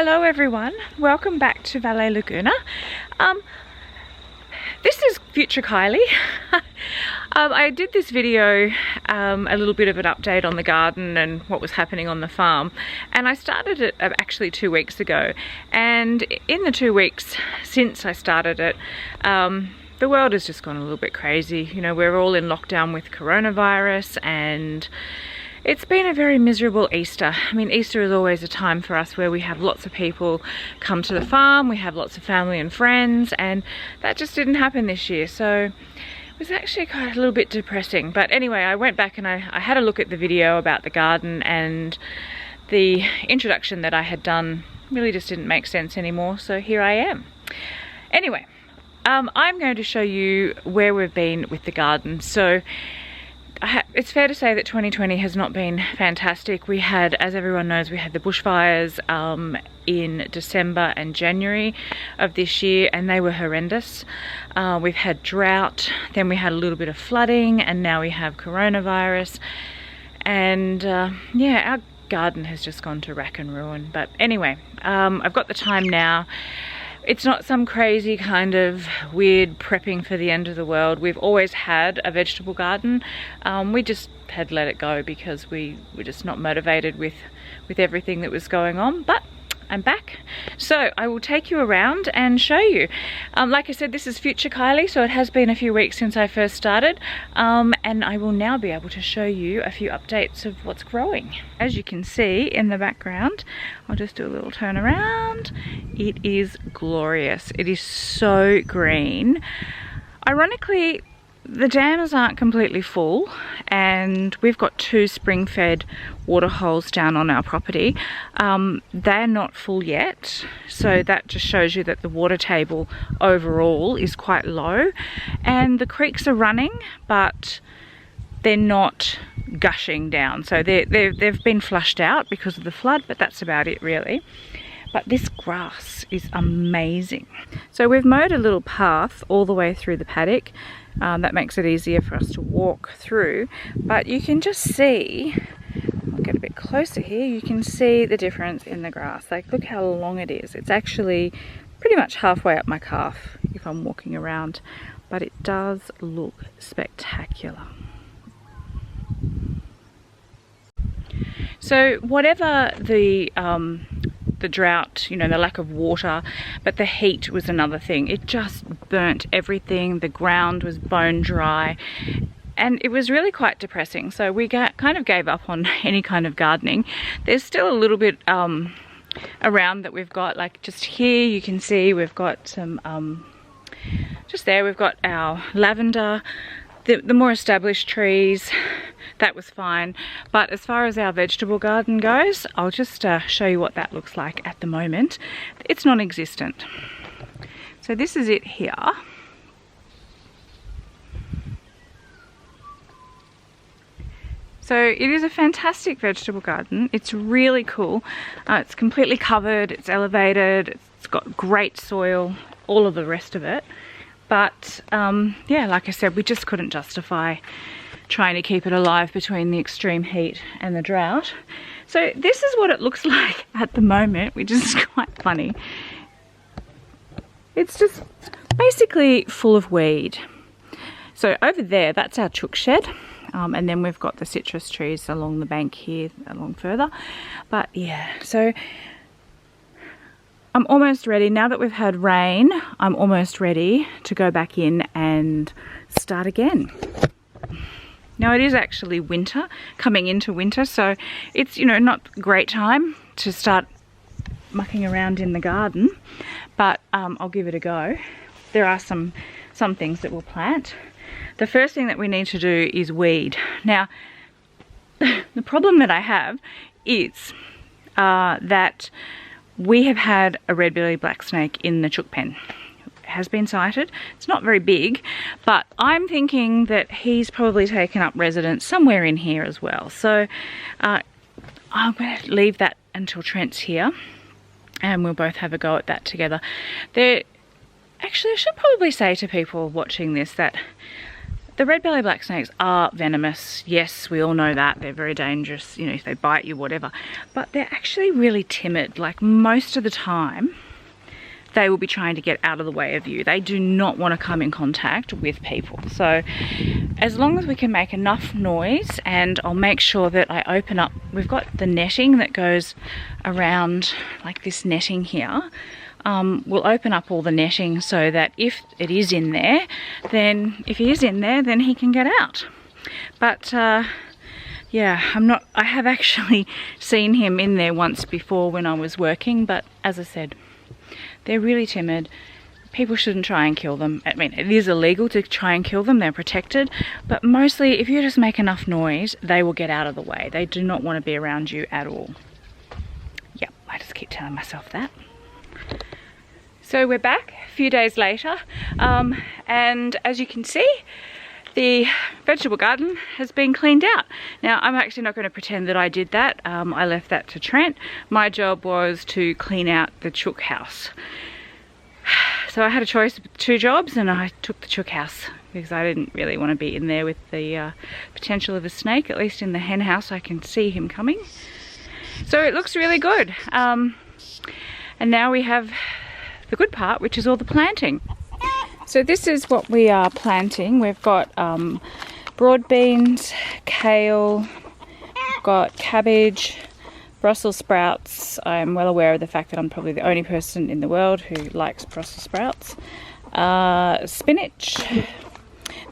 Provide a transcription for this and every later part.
Hello everyone, welcome back to Valle Laguna. This is future Kylie. I did this video, a little bit of an update on the garden and what was happening on the farm, and I started it actually 2 weeks ago, and in the 2 weeks since I started it, the world has just gone a little bit crazy. You know, we're all in lockdown with coronavirus, and it's been a very miserable Easter. I mean, Easter is always a time for us where we have lots of people come to the farm, we have lots of family and friends, and that just didn't happen this year. So it was actually quite a little bit depressing. But anyway, I went back and I had a look at the video about the garden, and the introduction that I had done really just didn't make sense anymore. So here I am. Anyway, I'm going to show you where we've been with the garden. So it's fair to say that 2020 has not been fantastic. We had, as everyone knows, we had the bushfires in December and January of this year, and they were horrendous. We've had drought, then we had a little bit of flooding, and now we have coronavirus. And yeah, our garden has just gone to rack and ruin. But anyway, I've got the time now. It's not some crazy kind of weird prepping for the end of the world. We've always had a vegetable garden. We just had let it go because we were just not motivated with everything that was going on. But I'm back, so I will take you around and show you. Like I said, this is future Kylie, so it has been a few weeks since I first started, and I will now be able to show you a few updates of what's growing. As you can see in the background, I'll just do a little turn around. It is glorious. It is so green. Ironically, the dams aren't completely full, and we've got 2 spring-fed water holes down on our property. They're not full yet, so that just shows you that the water table overall is quite low, and the creeks are running, but they're not gushing down. So they've been flushed out because of the flood, but that's about it really. But this grass is amazing. So we've mowed a little path all the way through the paddock. That makes it easier for us to walk through, but you can just see, I'll get a bit closer here, you can see the difference in the grass. Like, look how long it is. It's actually pretty much halfway up my calf if I'm walking around, but it does look spectacular. So whatever the drought, you know, the lack of water, but the heat was another thing. It just burnt everything. The ground was bone dry, and it was really quite depressing. So we kind of gave up on any kind of gardening. There's still a little bit around that we've got, like just here you can see we've got some, just there we've got our lavender, the more established trees. That was fine, but as far as our vegetable garden goes, I'll just show you what that looks like at the moment. It's non-existent. So this is it here. So it is a fantastic vegetable garden. It's really cool. It's completely covered, it's elevated, it's got great soil, all of the rest of it. But yeah, like I said, we just couldn't justify trying to keep it alive between the extreme heat and the drought. So this is what it looks like at the moment, which is quite funny. It's just basically full of weed. So over there, that's our chook shed. And then we've got the citrus trees along the bank here, along further. But yeah, so I'm almost ready. Now that we've had rain, I'm almost ready to go back in and start again. Now it is actually winter, coming into winter, so it's, you know, not a great time to start mucking around in the garden, but I'll give it a go. There are some things that we'll plant. The first thing that we need to do is weed. Now, the problem that I have is that we have had a red-bellied black snake in the chook pen. Has been sighted. It's not very big, but I'm thinking that he's probably taken up residence somewhere in here as well. So I'm going to leave that until Trent's here, and we'll both have a go at that together. Actually, I should probably say to people watching this that the red-bellied black snakes are venomous. Yes, we all know that. They're very dangerous, you know, if they bite you, whatever. But they're actually really timid. Like, most of the time, they will be trying to get out of the way of you. They do not want to come in contact with people. So as long as we can make enough noise, and I'll make sure that I open up, we've got the netting that goes around, like this netting here. We'll open up all the netting so that if it is in there, then if he is in there, then he can get out. But yeah, I have actually seen him in there once before when I was working, but as I said, they're really timid. People shouldn't try and kill them. I mean, it is illegal to try and kill them. They're protected. But mostly, if you just make enough noise, they will get out of the way. They do not want to be around you at all. Yep, I just keep telling myself that. So we're back a few days later. And as you can see, the vegetable garden has been cleaned out. Now, I'm actually not going to pretend that I did that. I left that to Trent. My job was to clean out the chook house. So I had a choice of 2 jobs, and I took the chook house because I didn't really want to be in there with the potential of a snake. At least in the hen house I can see him coming. So it looks really good. And now we have the good part, which is all the planting. So this is what we are planting. We've got broad beans, kale, we've got cabbage, Brussels sprouts. I'm well aware of the fact that I'm probably the only person in the world who likes Brussels sprouts. Spinach.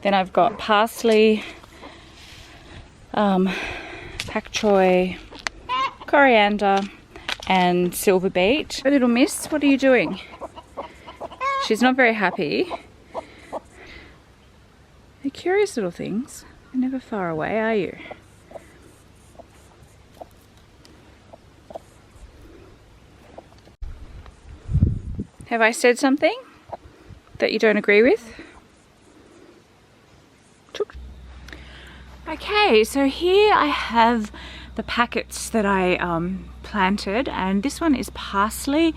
Then I've got parsley, pak choy, coriander, and silver beet. Oh, little miss, what are you doing? She's not very happy. They're curious little things. They're never far away, are you? Have I said something that you don't agree with? Okay, so here I have the packets that I planted, and this one is parsley,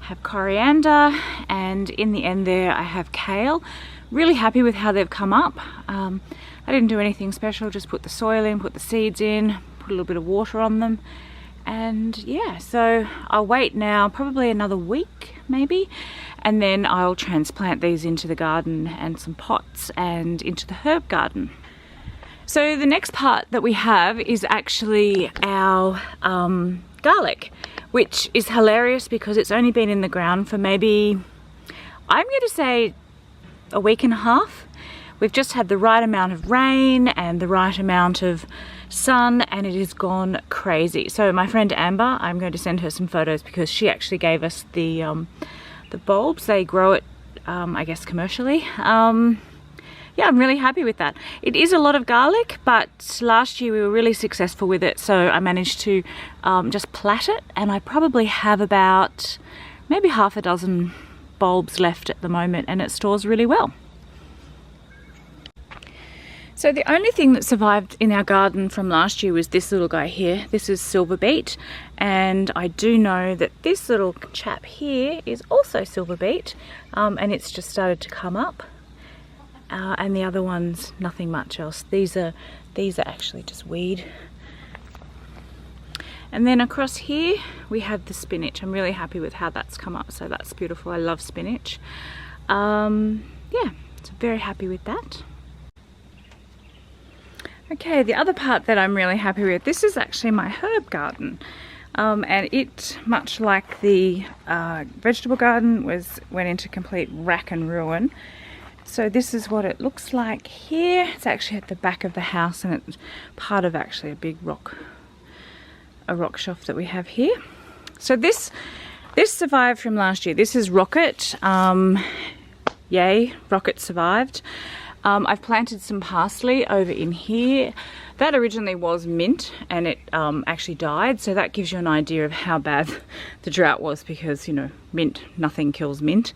I have coriander, and in the end there I have kale. Really happy with how they've come up. I didn't do anything special, just put the soil in, put the seeds in, put a little bit of water on them, and yeah, so I'll wait now probably another week maybe, and then I'll transplant these into the garden and some pots and into the herb garden. So the next part that we have is actually our garlic, which is hilarious because it's only been in the ground for maybe, I'm going to say, a week and a half. We've just had the right amount of rain and the right amount of sun, and it has gone crazy. So my friend Amber, I'm going to send her some photos because she actually gave us the bulbs. They grow it, I guess, commercially. Yeah, I'm really happy with that. It is a lot of garlic, but last year we were really successful with it, so I managed to just plat it, and I probably have about maybe half a dozen bulbs left at the moment, and it stores really well. So the only thing that survived in our garden from last year was this little guy here. This is silver beet, and I do know that this little chap here is also silver beet, and it's just started to come up. And the other ones, nothing much else. These are actually just weed. And then across here we have the spinach. I'm really happy with how that's come up, so that's beautiful. I love spinach. Yeah, so very happy with that. Okay, the other part that I'm really happy with, this is actually my herb garden. And it, much like the vegetable garden, went into complete rack and ruin. So this is what it looks like here. It's actually at the back of the house, and it's part of actually a big rock shelf that we have here. So this survived from last year. This is Rocket. Yay, Rocket survived. I've planted some parsley over in here. That originally was mint, and it actually died, so that gives you an idea of how bad the drought was, because, you know, mint, nothing kills mint.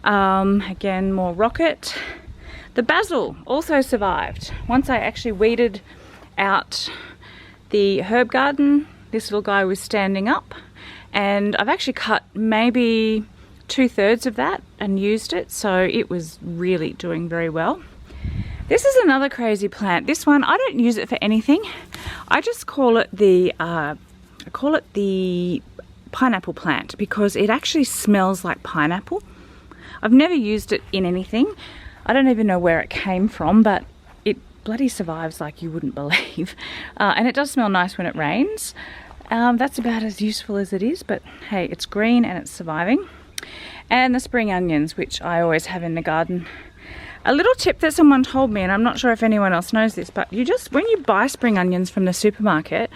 Again, more Rocket. The basil also survived. Once I actually weeded out the herb garden, this little guy was standing up, and I've actually cut maybe 2/3 of that and used it, so it was really doing very well. This is another crazy plant. This one, I don't use it for anything. I just call it the pineapple plant because it actually smells like pineapple. I've never used it in anything. I don't even know where it came from, but it bloody survives like you wouldn't believe. And it does smell nice when it rains. That's about as useful as it is, but hey, it's green and it's surviving. And the spring onions, which I always have in the garden. A little tip that someone told me, and I'm not sure if anyone else knows this, but you just, when you buy spring onions from the supermarket,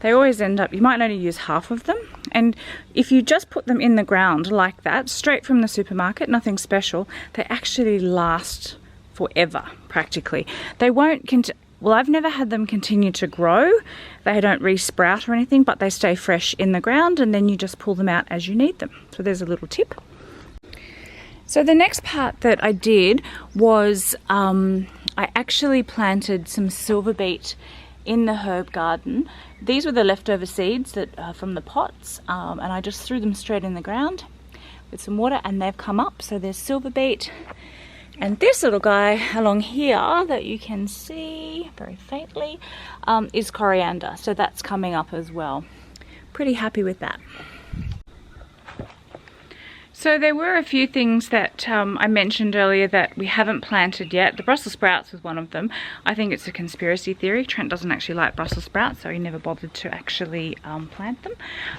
they always end up, you might only use half of them. And if you just put them in the ground like that, straight from the supermarket, nothing special, they actually last forever, practically. They won't, well, I've never had them continue to grow. They don't re-sprout or anything, but they stay fresh in the ground, and then you just pull them out as you need them. So there's a little tip. So the next part that I did was I actually planted some silver beet in the herb garden. These were the leftover seeds that from the pots, and I just threw them straight in the ground with some water, and they've come up. So there's silver beet, and this little guy along here that you can see very faintly is coriander. So that's coming up as well. Pretty happy with that. So there were a few things that I mentioned earlier that we haven't planted yet. The Brussels sprouts was one of them. I think it's a conspiracy theory. Trent doesn't actually like Brussels sprouts, so he never bothered to actually plant them.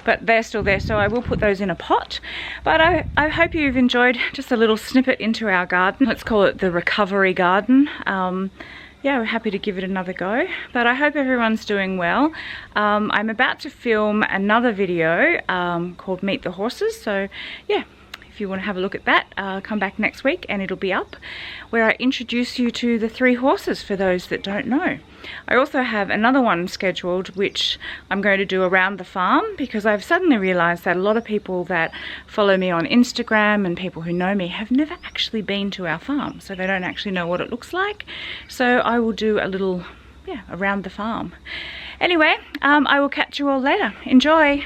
But they're still there, so I will put those in a pot. But I hope you've enjoyed just a little snippet into our garden. Let's call it the recovery garden. Yeah, we're happy to give it another go, but I hope everyone's doing well. I'm about to film another video called Meet the Horses, so yeah. If you want to have a look at that, come back next week and it'll be up, where I introduce you to the 3 horses for those that don't know. I also have another one scheduled which I'm going to do around the farm, because I've suddenly realized that a lot of people that follow me on Instagram and people who know me have never actually been to our farm, so they don't actually know what it looks like. So I will do a little, yeah, around the farm. Anyway, I will catch you all later. Enjoy!